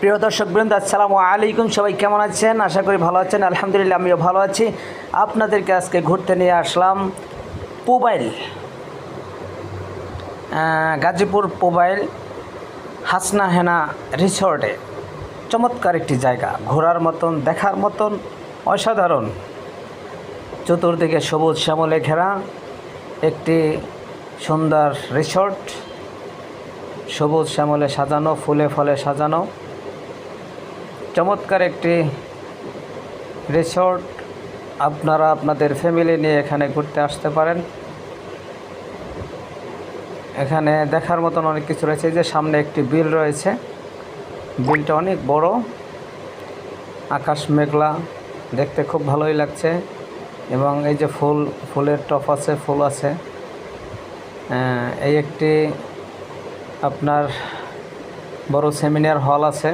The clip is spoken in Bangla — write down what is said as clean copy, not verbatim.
প্রিয় দর্শকবৃন্দ, আসসালামু আলাইকুম। সবাই কেমন আছেন? আশা করি ভালো আছেন। আলহামদুলিল্লাহ, আমিও ভালো আছি। আপনাদেরকে আজকে ঘুরতে নিয়ে আসলাম পুবাইল, গাজীপুর পুবাইল হাসনা হেনা রিসর্টে। চমৎকার একটি জায়গা, ঘোরার মতন, দেখার মতন, অসাধারণ। চতুর্দিকে সবুজ শ্যামলে ঘেরা একটি সুন্দর রিসর্ট, সবুজ শ্যামলে সাজানো, ফুলে ফলে সাজানো, চমৎকার একটি রিসর্ট। আপনারা আপনাদের ফ্যামিলি নিয়ে এখানে ঘুরতে আসতে পারেন। এখানে দেখার মতন অনেক কিছু রয়েছে। এই যে সামনে একটি বিল রয়েছে, বিলটা অনেক বড়, আকাশ মেঘলা, দেখতে খুব ভালোই লাগছে। এবং এই যে ফুলের টপ আছে, ফুল আছে। এই একটি আপনার বড় সেমিনার হল আছে।